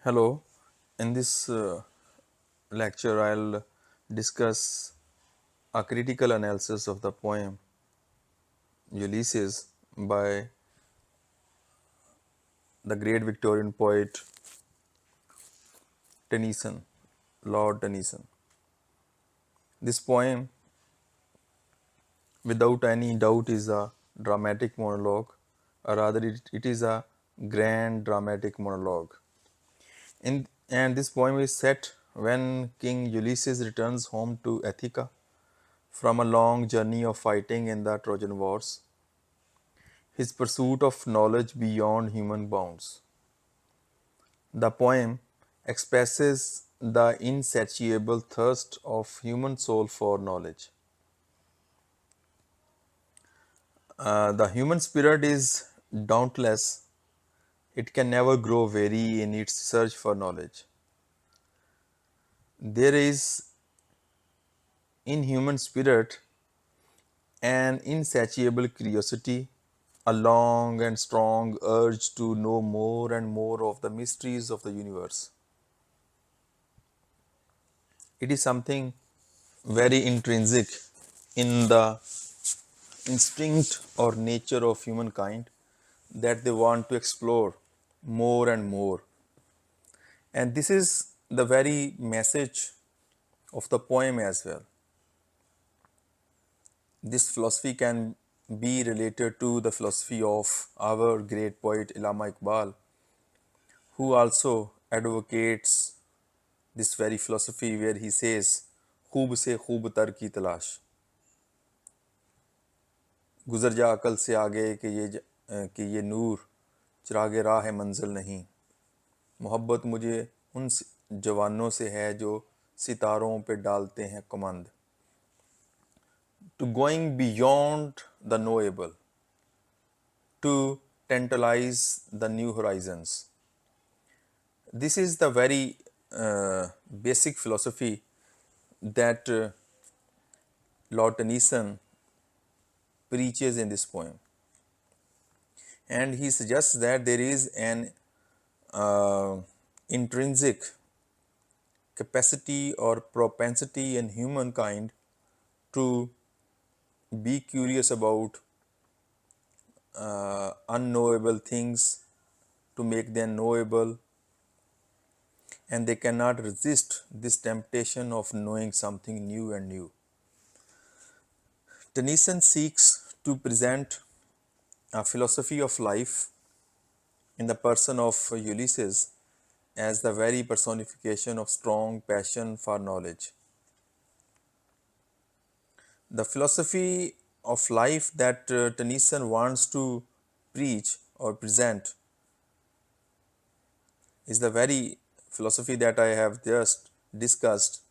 Hello, in this lecture, I'll discuss a critical analysis of the poem Ulysses by the great Victorian poet Tennyson, Lord Tennyson. This poem, without any doubt, is a dramatic monologue, or rather, it is a grand dramatic monologue. And this poem is set when King Ulysses returns home to Ithaca from a long journey of fighting in the Trojan Wars. His pursuit of knowledge beyond human bounds. The poem expresses the insatiable thirst of human soul for knowledge. The human spirit is dauntless. It can never grow weary in its search for knowledge. There is in human spirit an insatiable curiosity, a long and strong urge to know more and more of the mysteries of the universe. It is something very intrinsic in the instinct or nature of humankind that they want to explore more and more. And this is the very message of the poem as well. This philosophy can be related to the philosophy of our great poet Allama Iqbal, who also advocates this very philosophy where he says, खूब से खूब तर की तलाश गुजर जा अकल से आगे कि ये नूर चिरागे राह है मंजिल नहीं मोहब्बत मुझे उन जवानों से है जो सितारों पे डालते हैं कमंद to going beyond the knowable to tantalize the new horizons. This is the very basic philosophy that Lord Tennyson preaches in this poem. And he suggests that there is an intrinsic capacity or propensity in humankind to be curious about unknowable things, to make them knowable, and they cannot resist this temptation of knowing something new and new. Tennyson seeks to present a philosophy of life in the person of Ulysses as the very personification of strong passion for knowledge. The philosophy of life that Tennyson wants to preach or present is the very philosophy that I have just discussed,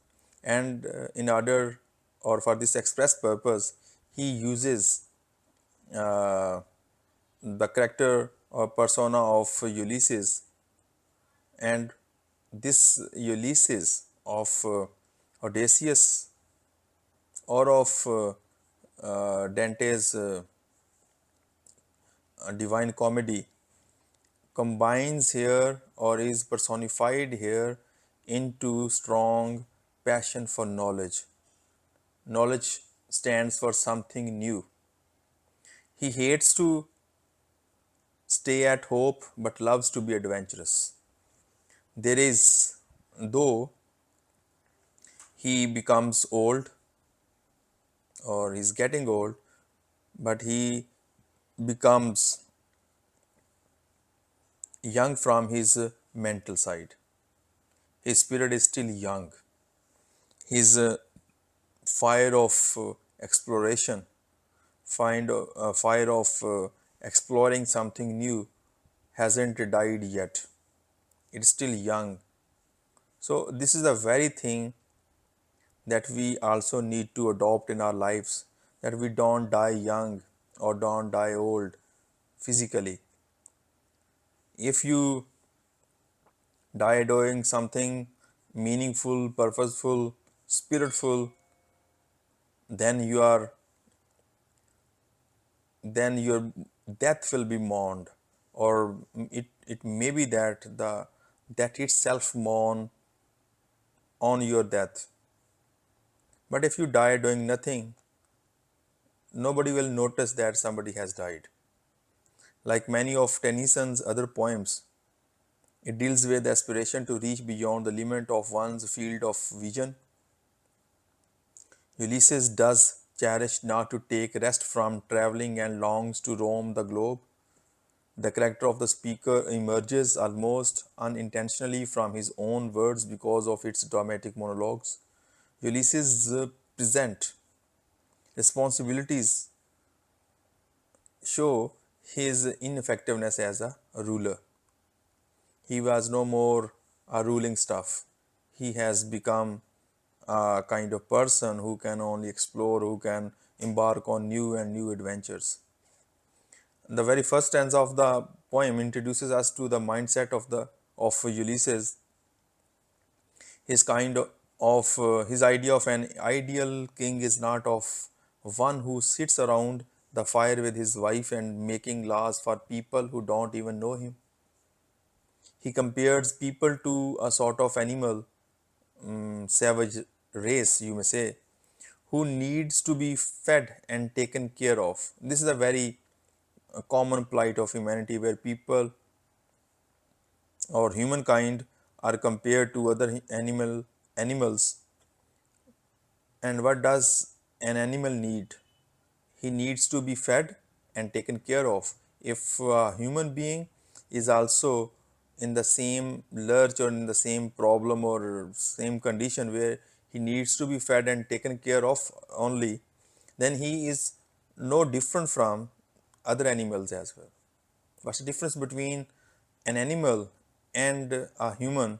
and in order or for this express purpose, he uses uh, the character or persona of Ulysses, and this Ulysses of Odysseus or of Dante's Divine Comedy combines here or is personified here into strong passion for knowledge. Knowledge stands for something new. He hates to stay at hope but loves to be adventurous. There is, though he becomes old or he's getting old, but he becomes young from his mental side. His spirit is still young. His fire of exploration, fire of exploring something new hasn't died yet. It's still young. So, this is the very thing that we also need to adopt in our lives, that we don't die young or don't die old physically. If you die doing something meaningful, purposeful, spiritful, then then your death will be mourned, or it may be that that itself mourn on your death. But if you die doing nothing, nobody will notice that somebody has died. Like many of Tennyson's other poems, it deals with the aspiration to reach beyond the limit of one's field of vision. Ulysses does cherish not to take rest from traveling and longs to roam the globe. The character of the speaker emerges almost unintentionally from his own words because of its dramatic monologues. Ulysses' present responsibilities show his ineffectiveness as a ruler. He was no more a ruling stuff. He has become a kind of person who can only explore, who can embark on new and new adventures. The very first stanza of the poem introduces us to the mindset of Ulysses. His his idea of an ideal king is not of one who sits around the fire with his wife and making laws for people who don't even know him. He compares people to a sort of animal, savage race, you may say, who needs to be fed and taken care of. This is a very common plight of humanity where people or humankind are compared to other animals. And what does an animal need? He needs to be fed and taken care of. If a human being is also in the same lurch or in the same problem or same condition where he needs to be fed and taken care of only, then he is no different from other animals as well. What's the difference between an animal and a human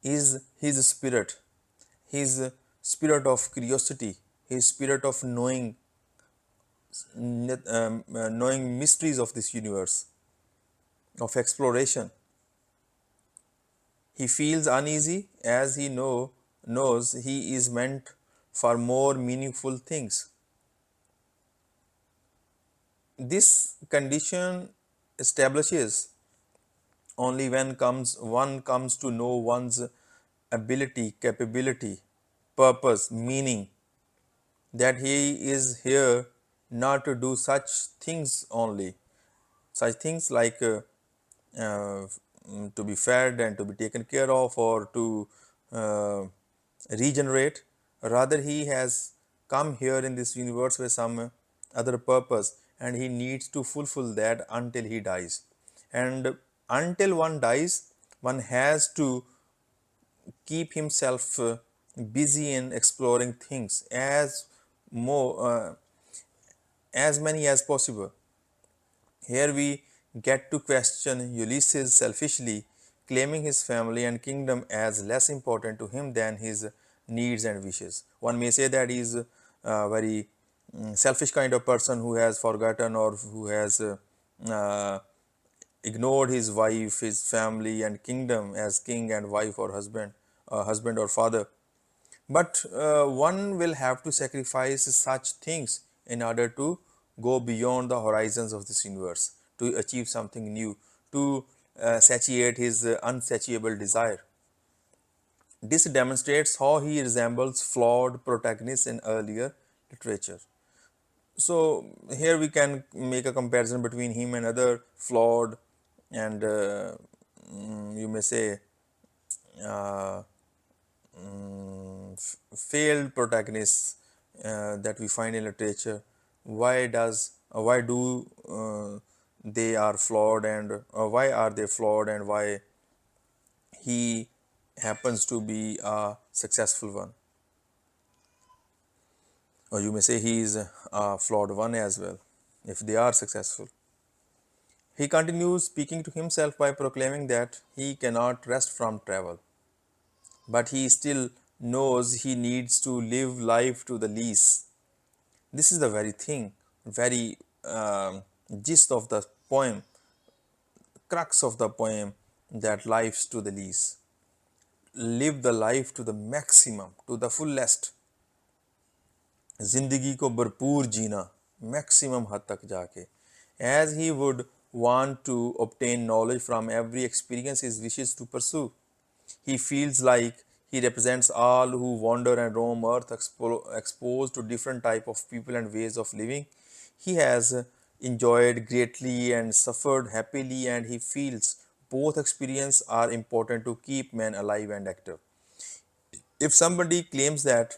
is his spirit, his spirit of curiosity, his spirit of knowing mysteries of this universe, of exploration. He feels uneasy as he knows he is meant for more meaningful things. This condition establishes only when one comes to know one's ability, capability, purpose, meaning, that he is here not to do such things only, such things like uh, to be fed and to be taken care of or to uh, regenerate. Rather, he has come here in this universe with some other purpose and he needs to fulfill that until he dies. And until one dies, one has to keep himself busy in exploring things as many as possible. Here we get to question Ulysses selfishly, claiming his family and kingdom as less important to him than his needs and wishes. One may say that he is a very selfish kind of person who has forgotten or who has uh, ignored his wife, his family, and kingdom as king and wife or husband or father. But one will have to sacrifice such things in order to go beyond the horizons of this universe, to achieve something new, to satiate his unsatiable desire. This demonstrates how he resembles flawed protagonists in earlier literature. So here we can make a comparison between him and other flawed and you may say uh, failed protagonists that we find in literature. Why do they are flawed and why are they flawed and why he happens to be a successful one, or you may say he is a flawed one as well if they are successful. He continues speaking to himself by proclaiming that he cannot rest from travel, but he still knows he needs to live life to the least. This is the very thing, very gist of the poem, crux of the poem, that lives to the least. Live the life to the maximum, to the fullest. जिंदगी को भरपूर जीना, maximum हद तक जाके, as he would want to obtain knowledge from every experience he wishes to pursue. He feels like he represents all who wander and roam earth, exposed to different type of people and ways of living. He has enjoyed greatly and suffered happily, and he feels both experiences are important to keep man alive and active. If somebody claims that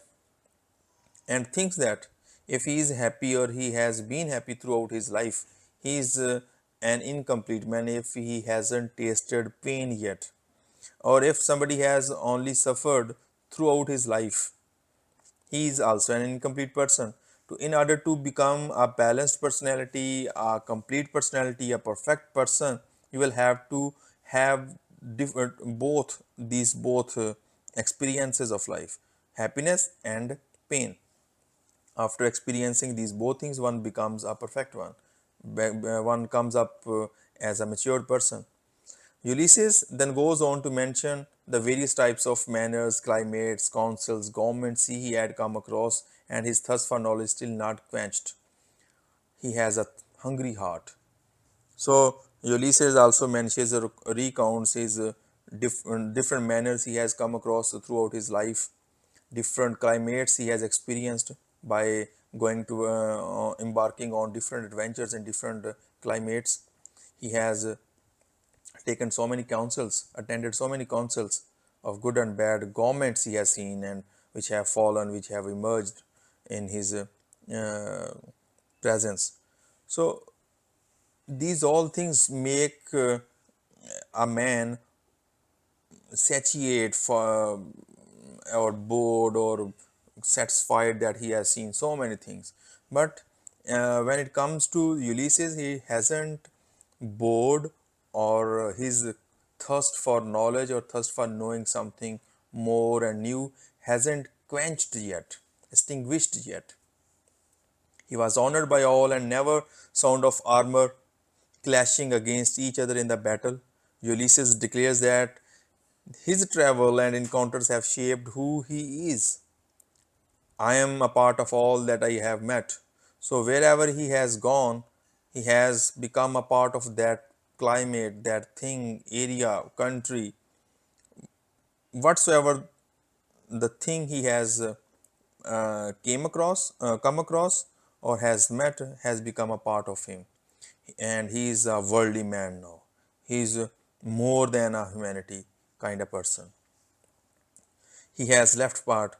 and thinks that if he is happy or he has been happy throughout his life, he is an incomplete man if he hasn't tasted pain yet. Or if somebody has only suffered throughout his life, he is also an incomplete person. In order to become a balanced personality, a complete personality, a perfect person, you will have to have different both experiences of life, happiness and pain. After experiencing these both things, one becomes a perfect one. One comes up as a matured person. Ulysses then goes on to mention the various types of manners, climates, councils, governments he had come across, and his thirst for knowledge still not quenched. He has a hungry heart. So Ulysses also mentions or recounts his different manners he has come across throughout his life, different climates he has experienced by going to embarking on different adventures in different climates. He has taken so many councils, attended so many councils of good and bad governments he has seen, and which have fallen, which have emerged in his presence. So these all things make a man satiate for or bored or satisfied that he has seen so many things. But when it comes to Ulysses, he hasn't bored, or his thirst for knowledge or thirst for knowing something more and new hasn't quenched yet, extinguished yet. He was honored by all, and never sound of armor clashing against each other in the battle. Ulysses declares that his travel and encounters have shaped who he is. I am a part of all that I have met. So wherever he has gone, he has become a part of that climate, that thing, area, country, whatsoever the thing he has come across, or has met, has become a part of him. And he is a worldly man now. He is more than a humanity kind of person. He has left part.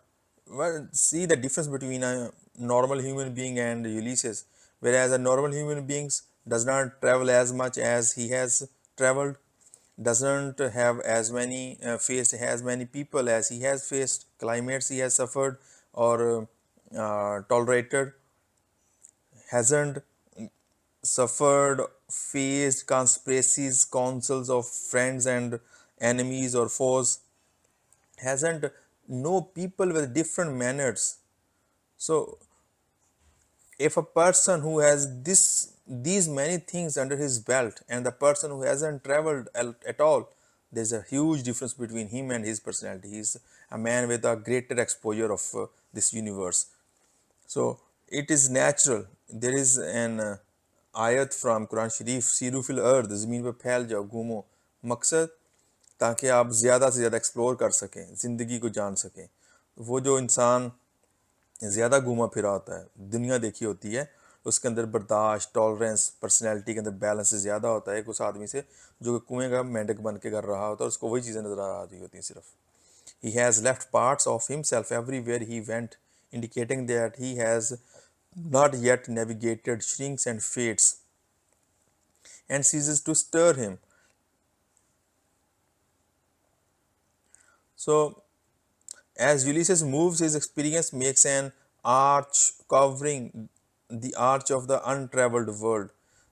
Well, see the difference between a normal human being and Ulysses. Whereas a normal human being does not travel as much as he has traveled, doesn't have as many faced as many people as he has faced, climates he has suffered or tolerated, hasn't suffered, faced conspiracies, councils of friends and enemies or foes, hasn't know people with different manners. So if a person who has these many things under his belt and the person who hasn't traveled at all, there's a huge difference between him and his personality. He's a man with a greater exposure of this universe. So it is natural. There is an ayat from Quran Sharif, सीरू फिल अर्द, ज़मीन पर फैल जाओ, घूमो, मकसद ताकि आप ज़्यादा से ज़्यादा एक्सप्लोर कर सकें, ज़िंदगी को जान सकें. वो जो इंसान ज़्यादा घूमा फिरा होता है, दुनिया देखी होती है, उसके अंदर बर्दाश्त, टॉलरेंस, पर्सनैलिटी के अंदर बैलेंस ज़्यादा होता है एक उस आदमी से जो कुएं का मेंढक बन के कर रहा होता है, उसको वही चीज़ें नज़र आ रही होती हैं सिर्फ. He has left parts of himself everywhere he went, indicating that he has not yet navigated shrinks and fates and ceases to stir him. So as Ulysses moves, his experience makes an arch covering the arch of the untraveled world.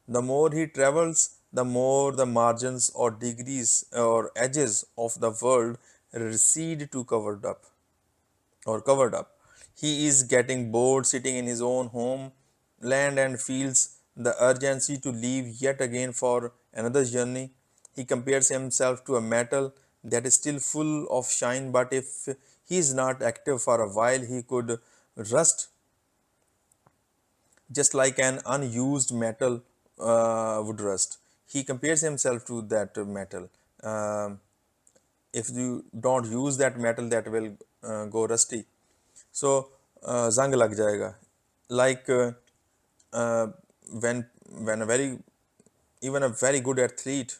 The more he travels, the more the margins or degrees or edges of the world recede to covered up. He is getting bored sitting in his own home land and feels the urgency to leave yet again for another journey. He compares himself to a metal that is still full of shine, but if he is not active for a while, he could rust just like an unused metal would rust. He compares himself to that metal. Um, if you don't use that metal, that will go rusty. So zang lag jayega. Like uh, when a very, even a very good athlete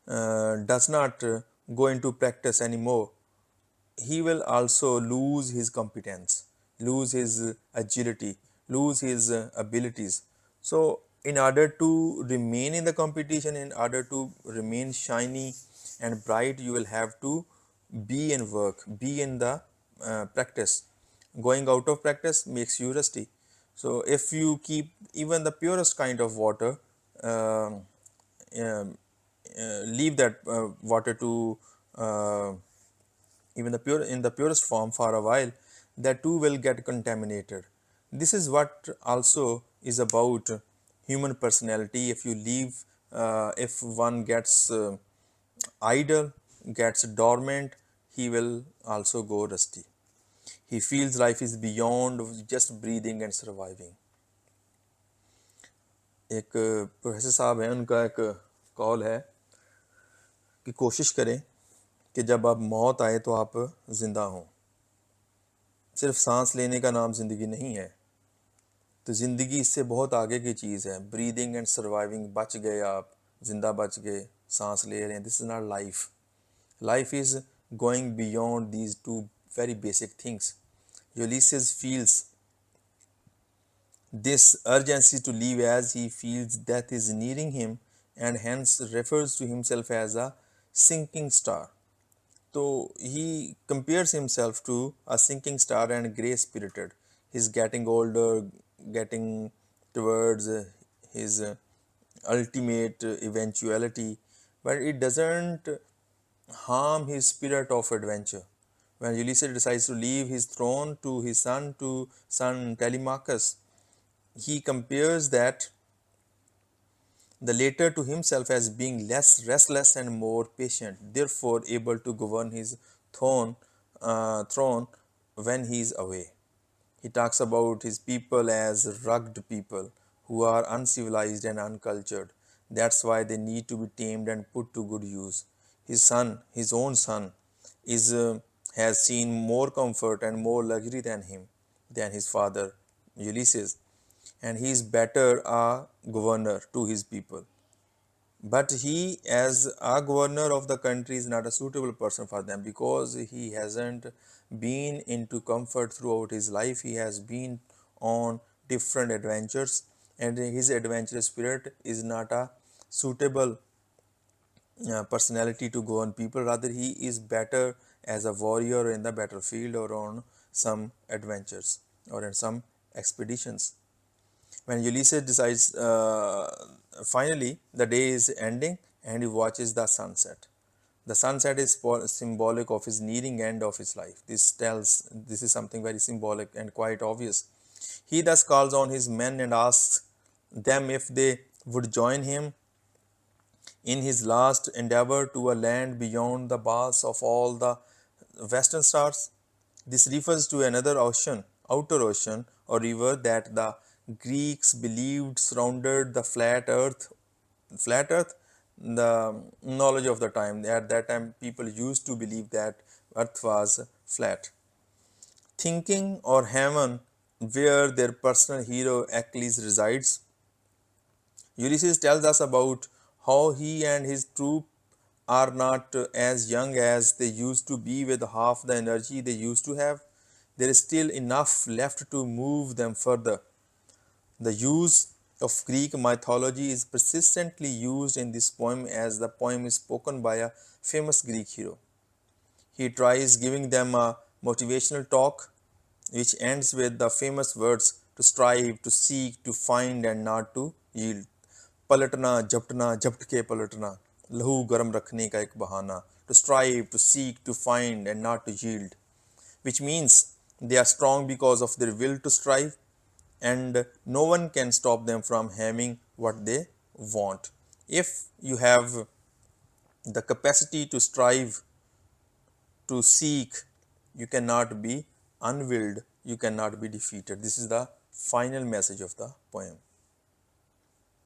does not go into practice anymore, he will also lose his competence, lose his agility, lose his abilities. So, in order to remain in the competition, in order to remain shiny and bright, you will have to be in work, be in the practice. Going out of practice makes you rusty. So, if you keep even the purest kind of water, um, um, leave that water to even the pure, in the purest form for a while, that too will get contaminated. This is what also is about human personality. If you leave, if one gets idle, gets dormant, he will also go rusty. He feels life is beyond just breathing and surviving. एक professor साहब हैं, उनका एक call है कि कोशिश करें कि जब आप मौत आए तो आप ज़िंदा हों। सिर्फ सांस लेने का नाम ज़िंदगी नहीं है। तो ज़िंदगी इससे बहुत आगे की चीज़ है। ब्रीदिंग एंड सर्वाइविंग, बच गए आप, ज़िंदा बच गए, सांस ले रहे हैं, this is not life. Life is going beyond these two very basic things. Ulysses feels this urgency to leave as he feels death is nearing him, and hence refers to himself as a sinking star. So he compares himself to a sinking star and grey spirited. He's getting older, getting towards his ultimate eventuality, but it doesn't harm his spirit of adventure. When Ulysses decides to leave his throne to his son, to son Telemachus, he compares that the latter to himself as being less restless and more patient, therefore able to govern his throne when he is away. He talks about his people as rugged people who are uncivilized and uncultured. That's why they need to be tamed and put to good use. His son, his own son, is has seen more comfort and more luxury than him, than his father Ulysses, and he is better a governor to his people. But he, as a governor of the country, is not a suitable person for them because he hasn't been into comfort throughout his life. He has been on different adventures, and his adventurous spirit is not a suitable personality to govern people. Rather, he is better as a warrior in the battlefield or on some adventures or in some expeditions. When Ulysses decides, finally, the day is ending and he watches the sunset. The sunset is symbolic of his nearing end of his life. This is something very symbolic and quite obvious. He thus calls on his men and asks them if they would join him in his last endeavor to a land beyond the bars of all the western stars. This refers to another ocean, outer ocean or river that the Greeks believed surrounded the flat earth. Flat earth, the knowledge of the time. At that time, people used to believe that earth was flat. Thinking or heaven, where their personal hero Achilles resides, Ulysses tells us about how he and his troop are not as young as they used to be with half the energy they used to have. There is still enough left to move them further. The use of Greek mythology is persistently used in this poem as the poem is spoken by a famous Greek hero. He tries giving them a motivational talk which ends with the famous words to strive, to seek, to find, and not to yield. पलटना झपटना झपट के पलटना लहू गर्म रखने का एक बहाना. To strive, to seek, to find, and not to yield, which means they are strong because of their will to strive, and no one can stop them from having what they want. If you have the capacity to strive, to seek, you cannot be unwilled, you cannot be defeated. This is the final message of the poem.